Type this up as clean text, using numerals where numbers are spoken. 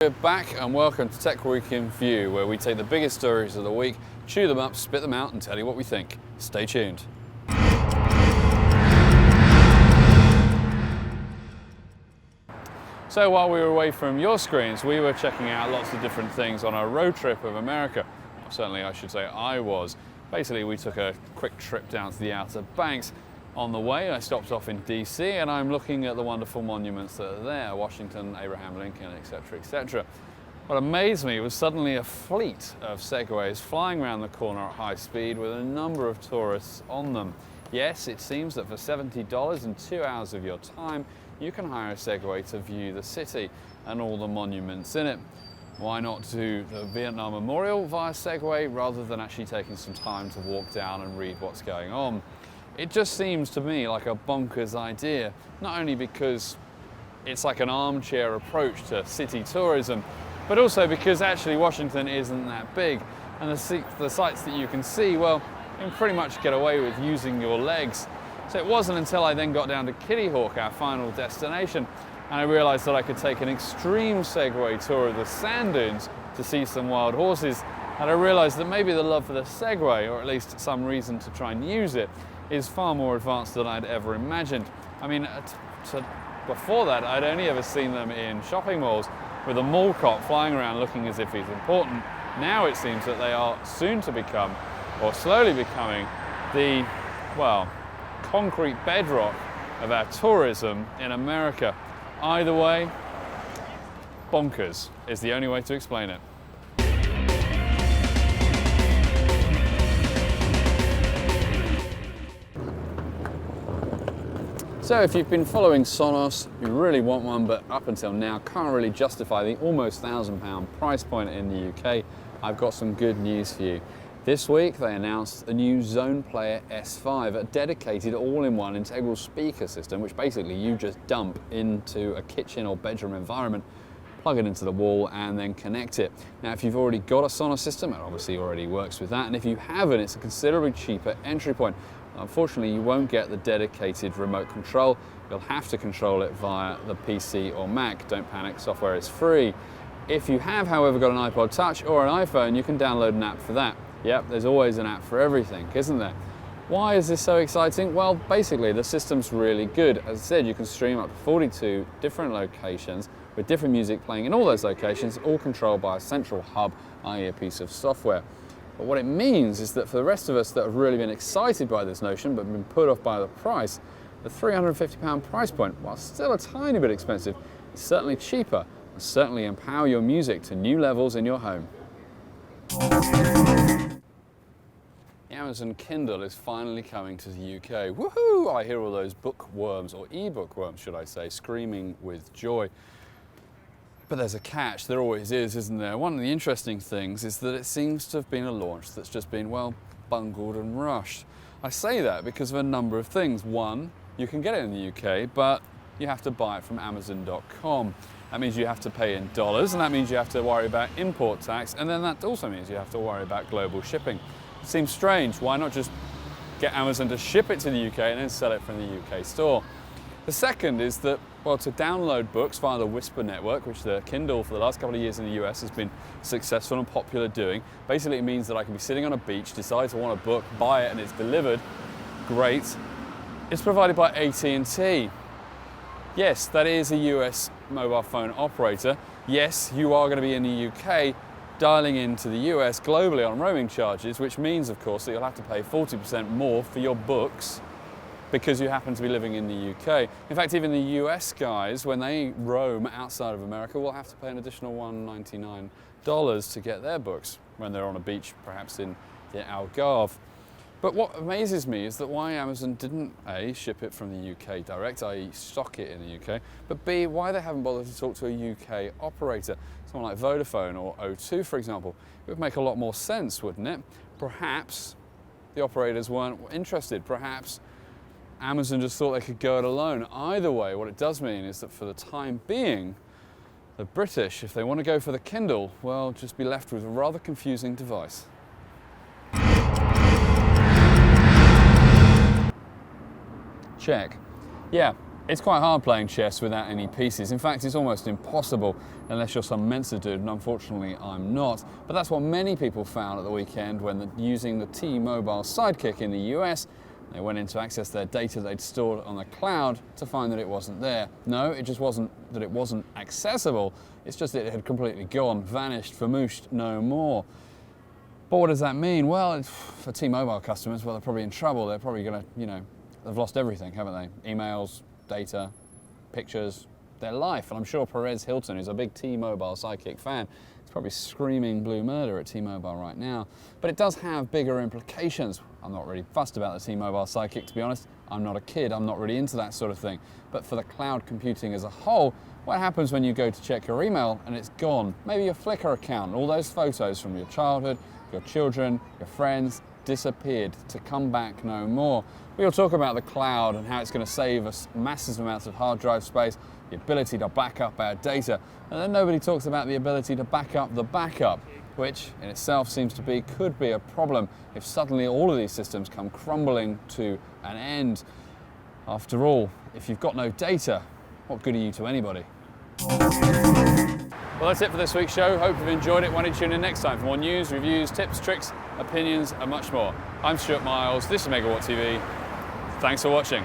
We're back and welcome to Tech Week in View, where we take the biggest stories of the week, chew them up, spit them out and tell you what we think. Stay tuned. So while we were away from your screens, we were checking out lots of different things on our road trip of America. Well, certainly I should say I was. Basically we took a quick trip down to the Outer Banks. On the way I stopped off in DC and I'm looking at the wonderful monuments that are there, Washington, Abraham Lincoln, etc, etc. What amazed me was suddenly a fleet of Segways flying around the corner at high speed with a number of tourists on them. Yes, it seems that for $70 and 2 hours of your time, you can hire a Segway to view the city and all the monuments in it. Why not do the Vietnam Memorial via Segway rather than actually taking some time to walk down and read what's going on? It just seems to me like a bonkers idea, not only because it's like an armchair approach to city tourism, but also because actually Washington isn't that big, and the sights that you can see, well, you can pretty much get away with using your legs. So it wasn't until I then got down to Kitty Hawk, our final destination, and I realised that I could take an extreme Segway tour of the sand dunes to see some wild horses, and I realised that maybe the love for the Segway, or at least some reason to try and use it, is far more advanced than I'd ever imagined. I mean, before that, I'd only ever seen them in shopping malls with a mall cop flying around looking as if he's important. Now it seems that they are soon to become, or slowly becoming, the, well, concrete bedrock of our tourism in America. Either way, bonkers is the only way to explain it. So if you've been following Sonos, you really want one, but up until now can't really justify the almost £1,000 price point in the UK, I've got some good news for you. This week they announced the new Zone Player S5, a dedicated all-in-one integral speaker system which basically you just dump into a kitchen or bedroom environment, plug it into the wall and then connect it. Now if you've already got a Sonos system, it obviously already works with that, and if you haven't, it's a considerably cheaper entry point. Unfortunately, you won't get the dedicated remote control. You'll have to control it via the PC or Mac. Don't panic, software is free. If you have, however, got an iPod Touch or an iPhone, you can download an app for that. Yep, there's always an app for everything, isn't there? Why is this so exciting? Well, basically, the system's really good. As I said, you can stream up to 42 different locations with different music playing in all those locations, all controlled by a central hub, i.e. a piece of software. But what it means is that for the rest of us that have really been excited by this notion but been put off by the price, the £350 price point, while still a tiny bit expensive, is certainly cheaper and certainly empower your music to new levels in your home. The Amazon Kindle is finally coming to the UK. Woohoo! I hear all those bookworms, or e-bookworms should I say, screaming with joy. But there's a catch, there always is, isn't there? One of the interesting things is that it seems to have been a launch that's just been, well, bungled and rushed. I say that because of a number of things. One, you can get it in the UK, but you have to buy it from Amazon.com. That means you have to pay in dollars, and that means you have to worry about import tax, and then that also means you have to worry about global shipping. It seems strange, why not just get Amazon to ship it to the UK and then sell it from the UK store? The second is that, well, to download books via the Whisper network, which the Kindle for the last couple of years in the US has been successful and popular doing, basically it means that I can be sitting on a beach, decide to want a book, buy it and it's delivered. Great. It's provided by AT&T. Yes, that is a US mobile phone operator. Yes, you are going to be in the UK dialing into the US globally on roaming charges, which means, of course, that you'll have to pay 40% more for your books because you happen to be living in the UK. In fact, even the US guys, when they roam outside of America, will have to pay an additional $199 to get their books when they're on a beach, perhaps in the Algarve. But what amazes me is that why Amazon didn't A, ship it from the UK direct, i.e. stock it in the UK, but B, why they haven't bothered to talk to a UK operator, someone like Vodafone or O2, for example. It would make a lot more sense, wouldn't it? Perhaps the operators weren't interested. Perhaps Amazon just thought they could go it alone. Either way, what it does mean is that for the time being, the British, if they want to go for the Kindle, well, just be left with a rather confusing device. Check. Yeah, It's quite hard playing chess without any pieces. In fact, it's almost impossible unless you're some Mensa dude, and unfortunately I'm not. But that's what many people found at the weekend when using the T-Mobile Sidekick in the US. They went in to access their data they'd stored on the cloud to find that it wasn't there. No, it just wasn't that it wasn't accessible, it's just that it had completely gone, vanished, vamooshed, no more. But what does that mean? Well, for T-Mobile customers, well, they're probably in trouble. They're probably going to, they've lost everything, haven't they? Emails, data, pictures, their life. And I'm sure Perez Hilton, who's a big T-Mobile Sidekick fan, is probably screaming blue murder at T-Mobile right now. But it does have bigger implications. I'm not really fussed about the T-Mobile Sidekick, to be honest. I'm not a kid, I'm not really into that sort of thing. But for the cloud computing as a whole, what happens when you go to check your email and it's gone? Maybe your Flickr account, all those photos from your childhood, your children, your friends, disappeared to come back no more. We'll talk about the cloud and how it's going to save us massive amounts of hard drive space, the ability to back up our data, and then nobody talks about the ability to back up the backup, which in itself seems to be, could be a problem if suddenly all of these systems come crumbling to an end. After all, if you've got no data, what good are you to anybody? Well, that's it for this week's show. Hope you've enjoyed it. Why don't you tune in next time for more news, reviews, tips, tricks, opinions, and much more. I'm Stuart Miles. This is Megawatt TV. Thanks for watching.